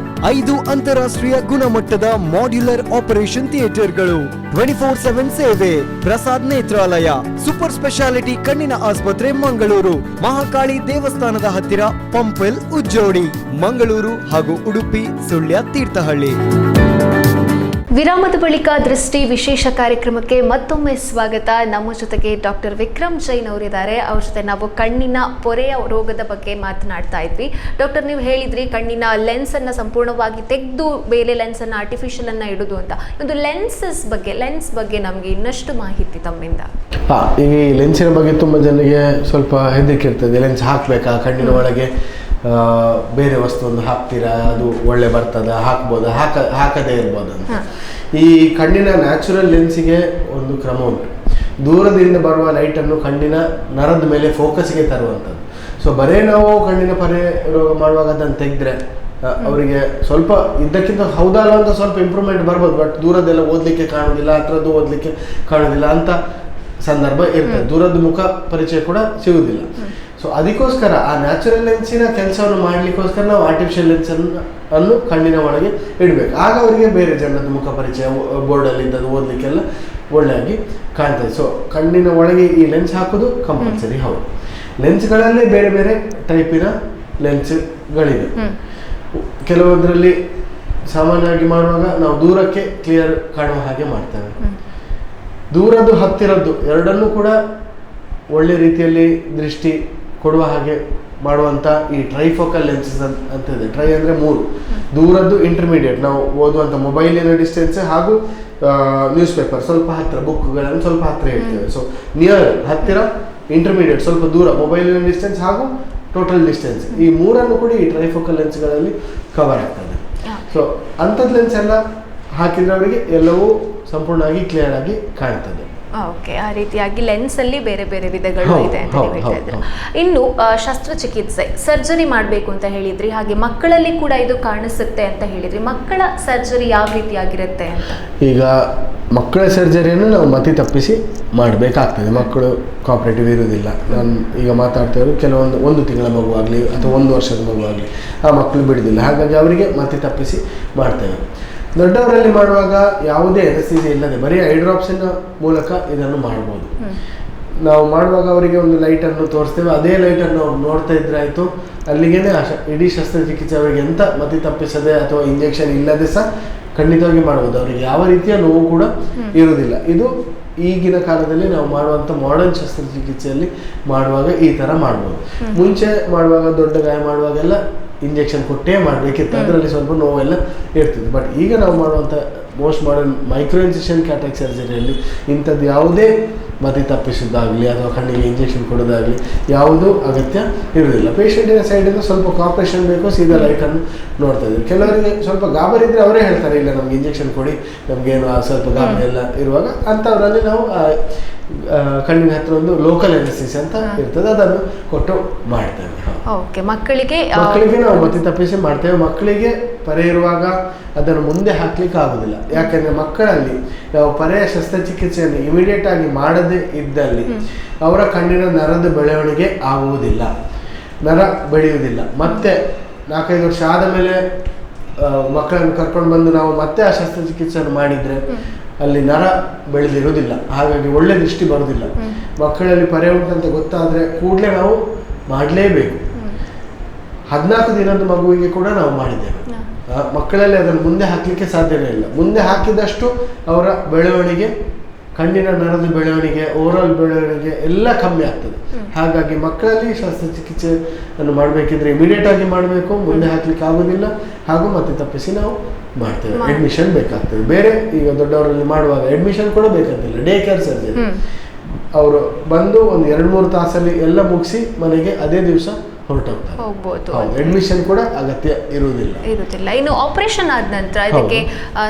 5 ಅಂತಾರಾಷ್ಟ್ರೀಯ ಗುಣಮಟ್ಟದ ಮಾಡ್ಯುಲರ್ ಆಪರೇಷನ್ ಥಿಯೇಟರ್ಗಳು, 24/7 ಸೇವೆ. ಪ್ರಸಾದ್ ನೇತ್ರಾಲಯ ಸೂಪರ್ ಸ್ಪೆಷಾಲಿಟಿ ಕಣ್ಣಿನ ಆಸ್ಪತ್ರೆ ಮಂಗಳೂರು, ಮಹಾಕಾಳಿ ದೇವಸ್ಥಾನದ ಹತ್ತಿರ, ಪಂಪ್ವೆಲ್, ಉಜ್ಜೋಡಿ, ಮಂಗಳೂರು ಹಾಗೂ ಉಡುಪಿ, ಸುಳ್ಯ, ತೀರ್ಥಹಳ್ಳಿ. ವಿರಾಮದ ಬಳಿಕ ದೃಷ್ಟಿ ವಿಶೇಷ ಕಾರ್ಯಕ್ರಮಕ್ಕೆ ಮತ್ತೊಮ್ಮೆ ಸ್ವಾಗತ. ನಮ್ಮ ಜೊತೆಗೆ ಡಾಕ್ಟರ್ ವಿಕ್ರಮ್ ಜೈನ್ ಅವರಿದ್ದಾರೆ. ಅವ್ರ ಜೊತೆ ನಾವು ಕಣ್ಣಿನ ಪೊರೆಯ ರೋಗದ ಬಗ್ಗೆ ಮಾತನಾಡ್ತಾ ಇದ್ವಿ. ಡಾಕ್ಟರ್, ನೀವು ಹೇಳಿದ್ರಿ ಕಣ್ಣಿನ ಲೆನ್ಸ್ ಅನ್ನ ಸಂಪೂರ್ಣವಾಗಿ ತೆಗೆದು ಬೇರೆ ಲೆನ್ಸ್ ಅನ್ನ ಆರ್ಟಿಫಿಷಿಯಲ್ ಅನ್ನ ಇಡುದು ಅಂತ. ಒಂದು ಲೆನ್ಸ್ ಬಗ್ಗೆ ನಮಗೆ ಇನ್ನಷ್ಟು ಮಾಹಿತಿ ತಮ್ಮಿಂದ. ಈ ಲೆನ್ಸಿನ ಬಗ್ಗೆ ತುಂಬಾ ಜನರಿಗೆ ಸ್ವಲ್ಪ ಹೆದರಿಕೆ ಇರ್ತದೆ. ಲೆನ್ಸ್ ಹಾಕ್ಬೇಕಾ, ಕಣ್ಣಿನ ಒಳಗೆ ಬೇರೆ ವಸ್ತುವನ್ನು ಹಾಕ್ತೀರಾ, ಅದು ಒಳ್ಳೆ ಬರ್ತದ, ಹಾಕ್ಬೋದಾ, ಹಾಕದೇ ಇರ್ಬೋದು ಅಂತ. ಈ ಕಣ್ಣಿನ ನ್ಯಾಚುರಲ್ ಲೆನ್ಸಿಗೆ ಒಂದು ಕ್ರಮ ಉಂಟು. ದೂರದಿಂದ ಬರುವ ಲೈಟನ್ನು ಕಣ್ಣಿನ ನರದ ಮೇಲೆ ಫೋಕಸ್ಗೆ ತರುವಂಥದ್ದು. ಸೊ ಬರೇ ನಾವು ಕಣ್ಣಿನ ಪರೆ ರೋಗ ಮಾಡುವಾಗ ಅದನ್ನು ತೆಗೆದ್ರೆ ಅವರಿಗೆ ಸ್ವಲ್ಪ ಇದಕ್ಕಿಂತ ಹೌದಲ್ಲ ಅಂತ ಸ್ವಲ್ಪ ಇಂಪ್ರೂವ್ಮೆಂಟ್ ಬರ್ಬೋದು. ಬಟ್ ದೂರದೆಲ್ಲ ಓದಲಿಕ್ಕೆ ಕಾಣೋದಿಲ್ಲ, ಹತ್ರದ್ದು ಓದಲಿಕ್ಕೆ ಕಾಣೋದಿಲ್ಲ ಅಂತ ಸಂದರ್ಭ ಇರ್ತದೆ. ದೂರದ ಮುಖ ಪರಿಚಯ ಕೂಡ ಸಿಗುವುದಿಲ್ಲ. ಸೊ ಅದಕ್ಕೋಸ್ಕರ ಆ ನ್ಯಾಚುರಲ್ ಲೆನ್ಸಿನ ಕೆಲಸವನ್ನು ಮಾಡಲಿಕ್ಕೋಸ್ಕರ ನಾವು ಆರ್ಟಿಫಿಷಿಯಲ್ ಲೆನ್ಸ್ ಅನ್ನು ಕಣ್ಣಿನ ಒಳಗೆ ಇಡಬೇಕು. ಆಗ ಅವರಿಗೆ ಬೇರೆ ಜನದ ಮುಖ ಪರಿಚಯ, ಬೋರ್ಡಲ್ಲಿ ಇದ್ದದ್ದು ಓದಲಿಕ್ಕೆಲ್ಲ ಒಳ್ಳೆಯಾಗಿ ಕಾಣ್ತದೆ. ಸೊ ಕಣ್ಣಿನ ಒಳಗೆ ಈ ಲೆನ್ಸ್ ಹಾಕೋದು ಕಂಪಲ್ಸರಿ. ಹೌದು, ಲೆನ್ಸ್ಗಳಲ್ಲೇ ಬೇರೆ ಬೇರೆ ಟೈಪಿನ ಲೆನ್ಸ್ಗಳಿವೆ. ಕೆಲವೊಂದರಲ್ಲಿ ಸಾಮಾನ್ಯವಾಗಿ ಮಾಡುವಾಗ ನಾವು ದೂರಕ್ಕೆ ಕ್ಲಿಯರ್ ಕಾಣುವ ಹಾಗೆ ಮಾಡ್ತೇವೆ. ದೂರದ್ದು ಹತ್ತಿರದ್ದು ಎರಡನ್ನೂ ಕೂಡ ಒಳ್ಳೆ ರೀತಿಯಲ್ಲಿ ದೃಷ್ಟಿ ಕೊಡುವ ಹಾಗೆ ಮಾಡುವಂಥ ಈ ಟ್ರೈಫೋಕಲ್ ಲೆನ್ಸಸ್ ಅಂತಿದೆ. ಟ್ರೈ ಅಂದರೆ 3, ದೂರದ್ದು ಇಂಟರ್ಮೀಡಿಯೇಟ್ ನಾವು ಓದುವಂಥ ಮೊಬೈಲಿನ ಡಿಸ್ಟೆನ್ಸ್ ಹಾಗೂ ನ್ಯೂಸ್ ಪೇಪರ್ ಸ್ವಲ್ಪ ಹತ್ತಿರ, ಬುಕ್ಗಳನ್ನು ಸ್ವಲ್ಪ ಹತ್ತಿರ ಇಡ್ತೇವೆ. ಸೊ ನಿಯರ್ ಹತ್ತಿರ, ಇಂಟರ್ಮೀಡಿಯೇಟ್ ಸ್ವಲ್ಪ ದೂರ, ಮೊಬೈಲಿನ ಡಿಸ್ಟೆನ್ಸ್ ಹಾಗೂ ಟೋಟಲ್ ಡಿಸ್ಟೆನ್ಸ್, ಈ 3ಅನ್ನು ಕೂಡ ಈ ಟ್ರೈಫೋಕಲ್ ಲೆನ್ಸ್ಗಳಲ್ಲಿ ಕವರ್ ಆಗ್ತದೆ. ಸೊ ಅಂಥದ್ದು ಲೆನ್ಸ್ ಎಲ್ಲ ಹಾಕಿದ್ರೆ ಅವರಿಗೆ ಎಲ್ಲವೂ ಸಂಪೂರ್ಣವಾಗಿ ಕ್ಲಿಯರ್ ಆಗಿ ಕಾಣ್ತದೆ. ಓಕೆ, ಆ ರೀತಿಯಾಗಿ ಲೆನ್ಸ್ ಅಲ್ಲಿ ಬೇರೆ ಬೇರೆ ವಿಧಗಳು ಇದೆ ಅಂತ ಹೇಳ್ತಾ ಇದ್ರು. ಇನ್ನು ಶಸ್ತ್ರಚಿಕಿತ್ಸೆ, ಸರ್ಜರಿ ಮಾಡಬೇಕು ಅಂತ ಹೇಳಿದ್ರಿ, ಹಾಗೆ ಮಕ್ಕಳಲ್ಲಿ ಕೂಡ ಇದು ಕಾಣಿಸುತ್ತೆ ಅಂತ ಹೇಳಿದ್ರಿ. ಮಕ್ಕಳ ಸರ್ಜರಿ ಯಾವ ರೀತಿಯಾಗಿರುತ್ತೆ ಅಂತ? ಈಗ ಮಕ್ಕಳ ಸರ್ಜರಿಯನ್ನು ನಾವು ಮತಿ ತಪ್ಪಿಸಿ ಮಾಡಬೇಕಾಗ್ತದೆ. ಮಕ್ಕಳು ಕಾಪರೇಟಿವ್ ಇರುವುದಿಲ್ಲ. ನಾನು ಈಗ ಮಾತಾಡ್ತಾ ಇರೋದು ಕೆಲವೊಂದು 1 ತಿಂಗಳ ಮಗುವಾಗಲಿ ಅಥವಾ 1 ವರ್ಷದ ಮಗುವಾಗಲಿ ಆ ಮಕ್ಕಳು ಬಿಡುವುದಿಲ್ಲ. ಹಾಗಾಗಿ ಅವರಿಗೆ ಮತಿ ತಪ್ಪಿಸಿ ಮಾಡ್ತೇವೆ. ದೊಡ್ಡವರಲ್ಲಿ ಮಾಡುವಾಗ ಯಾವುದೇ ಅನಸ್ಥೀಸಿಯಾ ಇಲ್ಲದೆ ಬರೀ ಐ ಡ್ರಾಪ್ಸಿನ ಮೂಲಕ ಇದನ್ನು ಮಾಡ್ಬೋದು. ನಾವು ಮಾಡುವಾಗ ಅವರಿಗೆ ಒಂದು ಲೈಟನ್ನು ತೋರಿಸ್ತೇವೆ, ಅದೇ ಲೈಟನ್ನು ಅವ್ರು ನೋಡ್ತಾ ಇದ್ರೆ ಆಯಿತು, ಅಲ್ಲಿಗೇನೆ ಇಡೀ ಶಸ್ತ್ರಚಿಕಿತ್ಸೆ ಅವರಿಗೆ ಎಂತ ಮತಿ ತಪ್ಪಿಸದೆ ಅಥವಾ ಇಂಜೆಕ್ಷನ್ ಇಲ್ಲದೆ ಸಹ ಖಂಡಿತವಾಗಿ ಮಾಡ್ಬೋದು. ಅವರಿಗೆ ಯಾವ ರೀತಿಯ ನೋವು ಕೂಡ ಇರುವುದಿಲ್ಲ. ಇದು ಈಗಿನ ಕಾಲದಲ್ಲಿ ನಾವು ಮಾಡುವಂಥ ಮಾಡರ್ನ್ ಶಸ್ತ್ರಚಿಕಿತ್ಸೆಯಲ್ಲಿ ಮಾಡುವಾಗ ಈ ಥರ ಮಾಡ್ಬೋದು. ಮುಂಚೆ ಮಾಡುವಾಗ ದೊಡ್ಡ ಗಾಯ ಮಾಡುವಾಗೆಲ್ಲ ಇಂಜೆಕ್ಷನ್ ಕೊಟ್ಟೇ ಮಾಡಬೇಕಿತ್ತು, ಅದರಲ್ಲಿ ಸ್ವಲ್ಪ ನೋವೆಲ್ಲ ಇರ್ತಿತ್ತು. ಬಟ್ ಈಗ ನಾವು ಮಾಡುವಂಥ most modern micro incision cataract ಸರ್ಜರಿಯಲ್ಲಿ ಇಂಥದ್ದು ಯಾವುದೇ ಮತಿ ತಪ್ಪಿಸೋದಾಗಲಿ ಅಥವಾ ಕಣ್ಣಿಗೆ ಇಂಜೆಕ್ಷನ್ ಕೊಡೋದಾಗಲಿ ಯಾವುದೂ ಅಗತ್ಯ ಇರುವುದಿಲ್ಲ. ಪೇಷಂಟಿನ ಸೈಡಿಂದ ಸ್ವಲ್ಪ ಕಾಪರೇಷನ್ ಬೇಕು, ಸೀದಾ ಲೈಟನ್ನು ನೋಡ್ತಾ ಇದ್ದೀವಿ. ಕೆಲವರಿಗೆ ಸ್ವಲ್ಪ ಗಾಬರಿ ಇದ್ದರೆ ಅವರೇ ಹೇಳ್ತಾರೆ, ಇಲ್ಲ ನಮ್ಗೆ ಇಂಜೆಕ್ಷನ್ ಕೊಡಿ, ನಮಗೇನು ಸ್ವಲ್ಪ ಗಾಬರಿ ಎಲ್ಲ ಇರುವಾಗ ಅಂಥವರಲ್ಲಿ ನಾವು ಕಣ್ಣಿನ ಹತ್ರ ಒಂದು ಲೋಕಲ್ ಅನಸ್ಥೀಸಿಯಾ ಅಂತ ಇರ್ತದೆ, ಅದನ್ನು ಕೊಟ್ಟು ಮಾಡ್ತೇವೆ. ಮಕ್ಕಳಿಗೆ ನಾವು ಮತಿ ತಪ್ಪಿಸಿ ಮಾಡ್ತೇವೆ. ಮಕ್ಕಳಿಗೆ ಪರೆ ಇರುವಾಗ ಅದನ್ನು ಮುಂದೆ ಹಾಕ್ಲಿಕ್ಕೆ ಆಗುದಿಲ್ಲ. ಯಾಕೆಂದ್ರೆ ಮಕ್ಕಳಲ್ಲಿ ನಾವು ಪರೆಯ ಶಸ್ತ್ರಚಿಕಿತ್ಸೆಯನ್ನು ಇಮಿಡಿಯೇಟ್ ಆಗಿ ಮಾಡದೇ ಇದ್ದಲ್ಲಿ ಅವರ ಕಣ್ಣಿನ ನರದ ಬೆಳವಣಿಗೆ ಆಗುವುದಿಲ್ಲ, ನರ ಬೆಳೆಯುವುದಿಲ್ಲ. ಮತ್ತೆ 4-5 ವರ್ಷ ಆದ ಮೇಲೆ ಮಕ್ಕಳನ್ನು ಕರ್ಕೊಂಡು ಬಂದು ನಾವು ಮತ್ತೆ ಆ ಶಸ್ತ್ರಚಿಕಿತ್ಸೆಯನ್ನು ಮಾಡಿದ್ರೆ ಅಲ್ಲಿ ನರ ಬೆಳೆದಿರುವುದಿಲ್ಲ, ಹಾಗಾಗಿ ಒಳ್ಳೆ ದೃಷ್ಟಿ ಬರುವುದಿಲ್ಲ. ಮಕ್ಕಳಲ್ಲಿ ಪರೆ ಉಂಟಂತ ಗೊತ್ತಾದರೆ ಕೂಡಲೇ ನಾವು ಮಾಡಲೇಬೇಕು. 14 ದಿನದ ಮಗುವಿಗೆ ಕೂಡ ನಾವು ಮಾಡಿದ್ದೇವೆ. ಮಕ್ಕಳಲ್ಲಿ ಅದನ್ನು ಮುಂದೆ ಹಾಕಲಿಕ್ಕೆ ಸಾಧ್ಯವೇ ಇಲ್ಲ. ಮುಂದೆ ಹಾಕಿದಷ್ಟು ಅವರ ಬೆಳವಣಿಗೆ, ಕಣ್ಣಿನ ನರದ ಬೆಳವಣಿಗೆ, ಓವರಾಲ್ ಬೆಳವಣಿಗೆ ಎಲ್ಲ ಕಮ್ಮಿ ಆಗ್ತದೆ. ಹಾಗಾಗಿ ಮಕ್ಕಳಲ್ಲಿ ಶಸ್ತ್ರಚಿಕಿತ್ಸೆಯನ್ನು ಮಾಡಬೇಕಿದ್ರೆ ಇಮಿಡಿಯೇಟ್ ಆಗಿ ಮಾಡಬೇಕು, ಮುಂದೆ ಹಾಕ್ಲಿಕ್ಕೆ ಆಗೋದಿಲ್ಲ. ಹಾಗೂ ಮತ್ತೆ ತಪ್ಪಿಸಿ ನಾವು ಮಾಡ್ತೇವೆ. ಅಡ್ಮಿಷನ್ ಬೇಕಾಗ್ತದೆ. ಬೇರೆ ಈಗ ದೊಡ್ಡವರಲ್ಲಿ ಮಾಡುವಾಗ ಅಡ್ಮಿಷನ್ ಕೂಡ ಬೇಕಂತಿಲ್ಲ. ಡೇ ಕೇರ್ ಸರ್ಜರಿ ಅವರು ಬಂದು ಒಂದು 2-3 ತಾಸಲ್ಲಿ ಎಲ್ಲ ಮುಗಿಸಿ ಮನೆಗೆ ಅದೇ ದಿವಸ ಹೋಗ್ಬೋದು. ಅಡ್ಮಿಷನ್ ಕೂಡ ಅಗತ್ಯ ಇರುವುದಿಲ್ಲ. ಇನ್ನು ಆಪರೇಷನ್ ಆದ ನಂತರ ಇದಕ್ಕೆ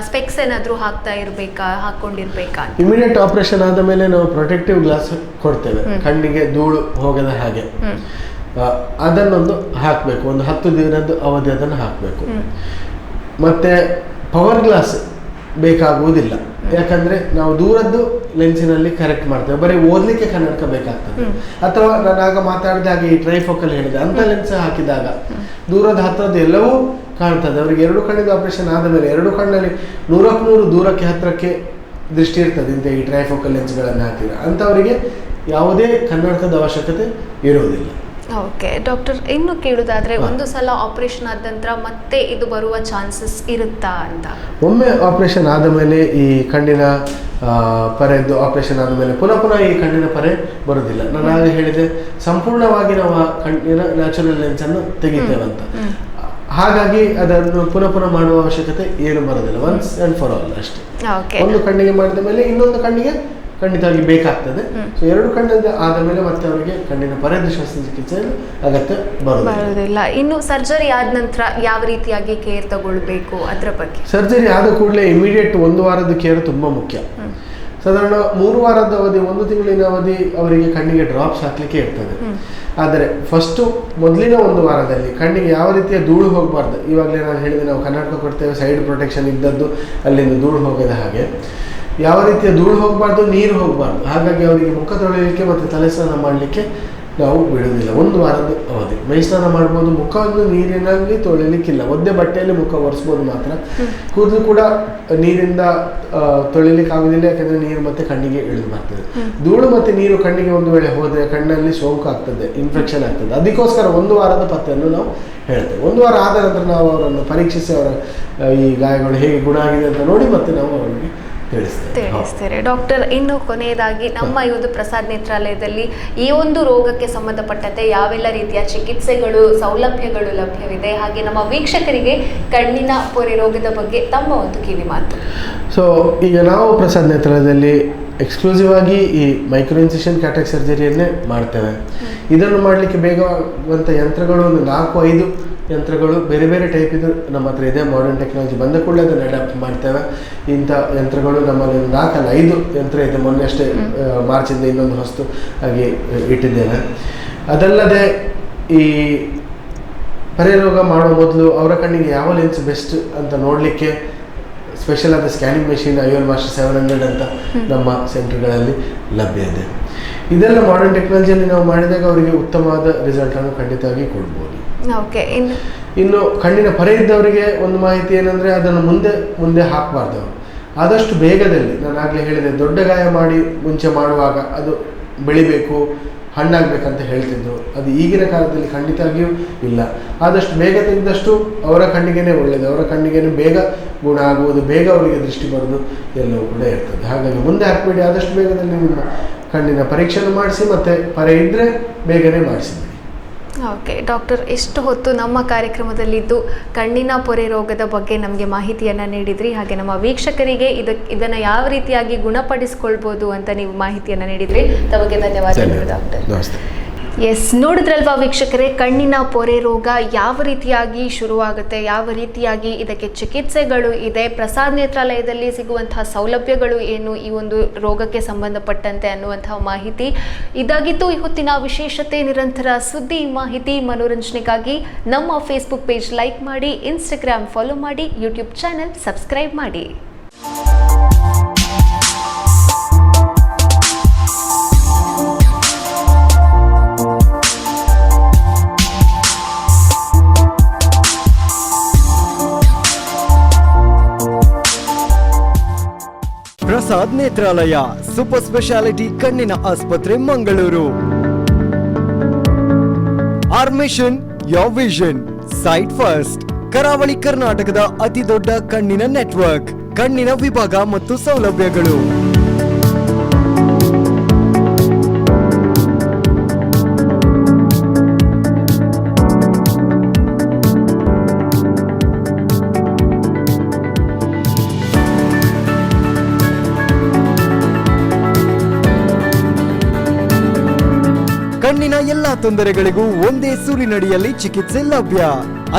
ಸ್ಪೆಕ್ಸ್ ಏನಾದ್ರೂ ಹಾಕೊಂಡಿರ್ಬೇಕಾ? ಇಮಿಡಿಯೇಟ್ ಆಪರೇಷನ್ ಆದ ಮೇಲೆ ನಾವು ಪ್ರೊಟೆಕ್ಟಿವ್ ಗ್ಲಾಸ್ ಕೊಡ್ತೇವೆ, ಕಣ್ಣಿಗೆ ಧೂಳು ಹೋಗದ ಹಾಗೆ. ಅದನ್ನೊಂದು ಹಾಕಬೇಕು, ಒಂದು 10 ದಿನದ ಅವಧಿ ಅದನ್ನು ಹಾಕಬೇಕು. ಮತ್ತೆ ಪವರ್ ಗ್ಲಾಸ್ ಬೇಕಾಗುವುದಿಲ್ಲ, ಯಾಕಂದ್ರೆ ನಾವು ದೂರದ್ದು ಲೆನ್ಸಿನಲ್ಲಿ ಕರೆಕ್ಟ್ ಮಾಡ್ತೇವೆ. ಬರೀ ಓದ್ಲಿಕ್ಕೆ ಕನ್ನಡಕ ಬೇಕಾಗ್ತದೆ. ಅಥವಾ ನಾನು ಆಗ ಮಾತಾಡಿದ ಹಾಗೆ ಈ ಟ್ರೈಫೋಕಲ್ ಹೇಳಿದೆ, ಅಂತ ಲೆನ್ಸ್ ಹಾಕಿದಾಗ ದೂರದ ಹತ್ತಿರದ್ದು ಎಲ್ಲವೂ ಕಾಣ್ತದೆ. ಅವರಿಗೆ 2 ಕಣ್ಣಿಂದ ಆಪರೇಷನ್ ಆದ ಮೇಲೆ 2 ಕಣ್ಣಲ್ಲಿ 100 ದೂರಕ್ಕೆ ಹತ್ತಿರಕ್ಕೆ ದೃಷ್ಟಿ ಇರ್ತದೆ. ಇಂಥ ಈ ಟ್ರೈಫೋಕಲ್ ಲೆನ್ಸ್ಗಳನ್ನು ಹಾಕಿದ್ರೆ ಅಂಥವರಿಗೆ ಯಾವುದೇ ಕನ್ನಡಕದ ಅವಶ್ಯಕತೆ ಇರುವುದಿಲ್ಲ. ಓಕೆ ಡಾಕ್ಟರ್, ಇನ್ನು ಕೇಳುವುದಾದ್ರೆ ಒಂದು ಸಲ ಆಪರೇಷನ್ ಆದ ನಂತರ ಮತ್ತೆ ಇದು ಬರುವ ಚಾನ್ಸಸ್ ಇರುತ್ತಾ ಅಂತ? ಒಮ್ಮೆ ಆಪರೇಷನ್ ಆದ ಮೇಲೆ ಈ ಕಣ್ಣಿನ ಪರೆದ್ದು ಆಪರೇಷನ್ ಆದ ಮೇಲೆ ಪುನಃ ಈ ಕಣ್ಣಿನ ಪರೆ ಬರುವುದಿಲ್ಲ. ನಾನು ಆಗ ಹೇಳಿದೆ, ಸಂಪೂರ್ಣವಾಗಿ ನಾವು ಆ ಕಣ್ಣಿನ ನ್ಯಾಚುರಲ್ ಲೆನ್ಸನ್ನು ತೆಗಿತೇವಂತ. ಹಾಗಾಗಿ ಅದನ್ನು ಪುನಃ ಮಾಡುವ ಅವಶ್ಯಕತೆ ಏನು ಬರೋದಿಲ್ಲ. ಒನ್ಸ್ ಆ್ಯಂಡ್ ಫಾರ್ ಆಲ್ ಅಷ್ಟೇ. ಒಂದು ಕಣ್ಣಿಗೆ ಮಾಡಿದ ಮೇಲೆ ಇನ್ನೊಂದು ಕಣ್ಣಿಗೆ ಖಂಡಿತವಾಗಿ ಬೇಕಾಗ್ತದೆ. ಸೊ 2 ಕಣ್ಣಿಂದ ಆದ ಮೇಲೆ ಮತ್ತೆ ಅವರಿಗೆ ಕಣ್ಣಿನ ಪರೆದ ಶಸ್ತ್ರಚಿಕಿತ್ಸೆ ಅಗತ್ಯ ಬರುವುದಿಲ್ಲ. ಇನ್ನು ಸರ್ಜರಿ ಆದ ನಂತರ ಯಾವ ರೀತಿಯಾಗಿ ಕೇರ್ ತಗೊಳ್ಬೇಕು ಅದರ ಬಗ್ಗೆ? ಸರ್ಜರಿ ಆದ ಕೂಡಲೇ ಇಮಿಡಿಯೇಟ್ 1 ವಾರದ ಕೇರ್ ತುಂಬಾ ಮುಖ್ಯ. ಸಾಧಾರಣ 3 ವಾರದ ಅವಧಿ, 1 ತಿಂಗಳಿನ ಅವಧಿ ಅವರಿಗೆ ಕಣ್ಣಿಗೆ ಡ್ರಾಪ್ಸ್ ಹಾಕ್ಲಿಕ್ಕೆ ಇರ್ತದೆ. ಆದರೆ ಮೊದಲಿನ 1 ವಾರದಲ್ಲಿ ಕಣ್ಣಿಗೆ ಯಾವ ರೀತಿಯ ಧೂಳು ಹೋಗಬಾರ್ದು. ಇವಾಗಲೇ ನಾನು ಹೇಳಿದೆ, ನಾವು ಕನ್ನಡಕ ಕೊಡ್ತೇವೆ, ಸೈಡ್ ಪ್ರೊಟೆಕ್ಷನ್ ಇದ್ದದ್ದು, ಅಲ್ಲಿಂದ ಧೂಳು ಹೋಗದ ಹಾಗೆ. ಯಾವ ರೀತಿಯ ಧೂಳು ಹೋಗಬಾರ್ದು, ನೀರು ಹೋಗಬಾರ್ದು. ಹಾಗಾಗಿ ಅವರಿಗೆ ಮುಖ ತೊಳೆಯಲಿಕ್ಕೆ ಮತ್ತು ತಲೆ ಸ್ನಾನ ಮಾಡಲಿಕ್ಕೆ ನಾವು ಬಿಡುವುದಿಲ್ಲ. 1 ವಾರದ ಅವಧಿ ಮೈ ಸ್ನಾನ ಮಾಡ್ಬೋದು, ಮುಖವನ್ನು ನೀರಿನಲ್ಲಿ ತೊಳಿಲಿಕ್ಕಿಲ್ಲ. ಒದ್ದೆ ಬಟ್ಟೆಯಲ್ಲಿ ಮುಖ ಒರೆಸ್ಬೋದು ಮಾತ್ರ. ಕೂದಲು ಕೂಡ ನೀರಿಂದ ತೊಳಿಲಿಕ್ಕೆ ಆಗುದಿಲ್ಲ, ಯಾಕಂದ್ರೆ ನೀರು ಮತ್ತೆ ಕಣ್ಣಿಗೆ ಇಳಿದು ಬರ್ತದೆ. ಧೂಳು ಮತ್ತೆ ನೀರು ಕಣ್ಣಿಗೆ ಒಂದು ವೇಳೆ ಹೋದರೆ ಕಣ್ಣಲ್ಲಿ ಸೋಂಕು ಆಗ್ತದೆ, ಇನ್ಫೆಕ್ಷನ್ ಆಗ್ತದೆ. ಅದಕ್ಕೋಸ್ಕರ 1 ವಾರದ ಪತ್ತೆಯನ್ನು ನಾವು ಹೇಳ್ತೇವೆ. 1 ವಾರ ಆದ ನಂತರ ನಾವು ಅವರನ್ನು ಪರೀಕ್ಷಿಸಿ ಅವರ ಈ ಗಾಯಗಳು ಹೇಗೆ ಗುಣ ಆಗಿದೆ ಅಂತ ನೋಡಿ ಮತ್ತೆ ನಾವು ಅವರಿಗೆ ತಿಳಿಸ್ತೀರಿ. ಡಾಕ್ಟರ್, ಇನ್ನು ಕೊನೆಯದಾಗಿ ನಮ್ಮ ಈ ಒಂದು ಪ್ರಸಾದ್ ನೇತ್ರಾಲಯದಲ್ಲಿ ಈ ಒಂದು ರೋಗಕ್ಕೆ ಸಂಬಂಧಪಟ್ಟಂತೆ ಯಾವೆಲ್ಲ ರೀತಿಯ ಚಿಕಿತ್ಸೆಗಳು, ಸೌಲಭ್ಯಗಳು ಲಭ್ಯವಿದೆ, ಹಾಗೆ ನಮ್ಮ ವೀಕ್ಷಕರಿಗೆ ಕಣ್ಣಿನ ಪೊರೆ ರೋಗದ ಬಗ್ಗೆ ತಮ್ಮ ಒಂದು ಕಿವಿ ಮಾತು? ಸೊ ಈಗ ನಾವು ಪ್ರಸಾದ್ ನೇತ್ರಾಲಯದಲ್ಲಿ ಎಕ್ಸ್ಕ್ಲೂಸಿವ್ ಆಗಿ ಈ ಮೈಕ್ರೋ ಇನ್ಸಿಷನ್ ಕ್ಯಾಟ್ರಾಕ್ಟ್ ಸರ್ಜರಿಯನ್ನೇ ಮಾಡ್ತೇವೆ. ಇದನ್ನು ಮಾಡಲಿಕ್ಕೆ ಬೇಕಾಗುವಂಥ ಯಂತ್ರಗಳು ಒಂದು 4-5 ಯಂತ್ರಗಳು ಬೇರೆ ಬೇರೆ ಟೈಪ್ ಇದು ನಮ್ಮ ಹತ್ರ ಇದೆ. ಮಾಡರ್ನ್ ಟೆಕ್ನಾಲಜಿ ಬಂದ ಕೂಡಲೇ ಅದನ್ನು ಅಡಾಪ್ಟ್ ಮಾಡ್ತೇವೆ. ಇಂಥ ಯಂತ್ರಗಳು ನಮ್ಮಲ್ಲಿ 4-5 ಯಂತ್ರ ಇದೆ. ಮೊನ್ನೆ ಅಷ್ಟೇ ಮಾರ್ಚಿಂದ ಇನ್ನೊಂದು ಹೊಸ್ತು ಆಗಿ ಇಟ್ಟಿದ್ದೇವೆ. ಅದಲ್ಲದೆ ಈ ಪರೆ ರೋಗ ಮಾಡುವ ಮೊದಲು ಅವರ ಕಣ್ಣಿಗೆ ಯಾವ ಲೆನ್ಸ್ ಬೆಸ್ಟ್ ಅಂತ ನೋಡಲಿಕ್ಕೆ ಸ್ಪೆಷಲ್ ಆದ ಸ್ಕ್ಯಾನಿಂಗ್ ಮೆಷಿನ್ IOL ಮಾಸ್ಟರ್ 700 ಅಂತ ನಮ್ಮ ಸೆಂಟರ್ಗಳಲ್ಲಿ ಲಭ್ಯ ಇದೆ. ಇದೆಲ್ಲ ಮಾಡರ್ನ್ ಟೆಕ್ನಾಲಜಿಯಲ್ಲಿ ನಾವು ಮಾಡಿದಾಗ ಅವರಿಗೆ ಉತ್ತಮವಾದ ರಿಸಲ್ಟನ್ನು ಖಂಡಿತವಾಗಿ ಕೊಡ್ಬೋದು. ಓಕೆ. ಇನ್ನು ಕಣ್ಣಿನ ಪೊರೆ ಇದ್ದವರಿಗೆ ಒಂದು ಮಾಹಿತಿ ಏನಂದರೆ ಅದನ್ನು ಮುಂದೆ ಹಾಕಬಾರ್ದು. ಆದಷ್ಟು ಬೇಗದಲ್ಲಿ, ನಾನು ಆಗಲೇ ಹೇಳಿದೆ, ದೊಡ್ಡ ಗಾಯ ಮಾಡಿ ಮುಂಚೆ ಮಾಡುವಾಗ ಅದು ಬೆಳಿಬೇಕು, ಹಣ್ಣಾಗಬೇಕಂತ ಹೇಳ್ತಿದ್ರು. ಅದು ಈಗಿನ ಕಾಲದಲ್ಲಿ ಖಂಡಿತವಾಗಿಯೂ ಇಲ್ಲ. ಆದಷ್ಟು ಬೇಗ ತೆಗೆದಷ್ಟು ಅವರ ಕಣ್ಣಿಗೆ ಒಳ್ಳೆಯದು, ಅವರ ಕಣ್ಣಿಗೆ ಬೇಗ ಗುಣ ಆಗುವುದು, ಬೇಗ ಅವರಿಗೆ ದೃಷ್ಟಿ ಬರೋದು ಎಲ್ಲವೂ ಕೂಡ ಇರ್ತದೆ. ಹಾಗಾಗಿ ಮುಂದೆ ಹಾಕಬೇಡಿ, ಆದಷ್ಟು ಬೇಗದಲ್ಲಿ ನಿಮ್ಮ ಕಣ್ಣಿನ ಪರೀಕ್ಷೆಯನ್ನು ಮಾಡಿಸಿ, ಮತ್ತು ಪೊರೆ ಇದ್ದರೆ ಬೇಗನೆ ಮಾಡಿಸಿಬಿಡಿ. ಓಕೆ ಡಾಕ್ಟರ್, ಎಷ್ಟು ಹೊತ್ತು ನಮ್ಮ ಕಾರ್ಯಕ್ರಮದಲ್ಲಿದ್ದು ಕಣ್ಣಿನ ಪೊರೆ ರೋಗದ ಬಗ್ಗೆ ನಮಗೆ ಮಾಹಿತಿಯನ್ನು ನೀಡಿದ್ರಿ. ಹಾಗೆ ನಮ್ಮ ವೀಕ್ಷಕರಿಗೆ ಇದನ್ನು ಯಾವ ರೀತಿಯಾಗಿ ಗುಣಪಡಿಸ್ಕೊಳ್ಬೋದು ಅಂತ ನೀವು ಮಾಹಿತಿಯನ್ನು ನೀಡಿದ್ರಿ. ತಮಗೆ ಧನ್ಯವಾದಗಳು ಡಾಕ್ಟರ್. ಎಸ್, ನೋಡಿದ್ರಲ್ವಾ ವೀಕ್ಷಕರೇ, ಕಣ್ಣಿನ ಪೊರೆ ರೋಗ ಯಾವ ರೀತಿಯಾಗಿ ಶುರುವಾಗುತ್ತೆ, ಯಾವ ರೀತಿಯಾಗಿ ಇದಕ್ಕೆ ಚಿಕಿತ್ಸೆಗಳು ಇದೆ, ಪ್ರಸಾದ್ ನೇತ್ರಾಲಯದಲ್ಲಿ ಸಿಗುವಂತಹ ಸೌಲಭ್ಯಗಳು ಏನು ಈ ಒಂದು ರೋಗಕ್ಕೆ ಸಂಬಂಧಪಟ್ಟಂತೆ ಅನ್ನುವಂತಹ ಮಾಹಿತಿ ಇದಾಗಿತ್ತು ಇವತ್ತಿನ ವಿಶೇಷತೆ. ನಿರಂತರ ಸುದ್ದಿ, ಮಾಹಿತಿ, ಮನೋರಂಜನೆಗಾಗಿ ನಮ್ಮ ಫೇಸ್ಬುಕ್ ಪೇಜ್ ಲೈಕ್ ಮಾಡಿ, ಇನ್ಸ್ಟಾಗ್ರಾಮ್ ಫಾಲೋ ಮಾಡಿ, ಯೂಟ್ಯೂಬ್ ಚಾನೆಲ್ ಸಬ್ಸ್ಕ್ರೈಬ್ ಮಾಡಿ. ಪ್ರಸಾದ್ ನೇತ್ರಾಲಯ ಸೂಪರ್ ಸ್ಪೆಷಾಲಿಟಿ ಕಣ್ಣಿನ ಆಸ್ಪತ್ರೆ, Mangaluru. Our mission your vision, sight first. ಕರಾವಳಿ ಕರ್ನಾಟಕದ ಅತಿ ದೊಡ್ಡ ಕಣ್ಣಿನ ನೆಟ್ವರ್ಕ್, ಕಣ್ಣಿನ ವಿಭಾಗ ಮತ್ತು ಸೌಲಭ್ಯಗಳು. ಕಣ್ಣಿನ ಎಲ್ಲಾ ತೊಂದರೆಗಳಿಗೂ ಒಂದೇ ಸೂರಿನಡಿಯಲ್ಲಿ ಚಿಕಿತ್ಸೆ ಲಭ್ಯ.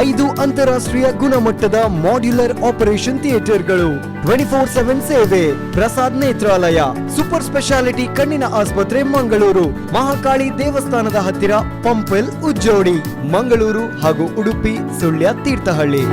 5 ಅಂತಾರಾಷ್ಟ್ರೀಯ ಗುಣಮಟ್ಟದ ಮಾಡ್ಯುಲರ್ ಆಪರೇಷನ್ ಥಿಯೇಟರ್ಗಳು, 24/7 ಸೇವೆ. ಪ್ರಸಾದ್ ನೇತ್ರಾಲಯ ಸೂಪರ್ ಸ್ಪೆಷಾಲಿಟಿ ಕಣ್ಣಿನ ಆಸ್ಪತ್ರೆ, ಮಂಗಳೂರು. ಮಹಾಕಾಳಿ ದೇವಸ್ಥಾನದ ಹತ್ತಿರ, ಪಂಪ್ವೆಲ್, ಉಜ್ಜೋಡಿ, ಮಂಗಳೂರು ಹಾಗೂ ಉಡುಪಿ, ಸುಳ್ಯ, ತೀರ್ಥಹಳ್ಳಿ.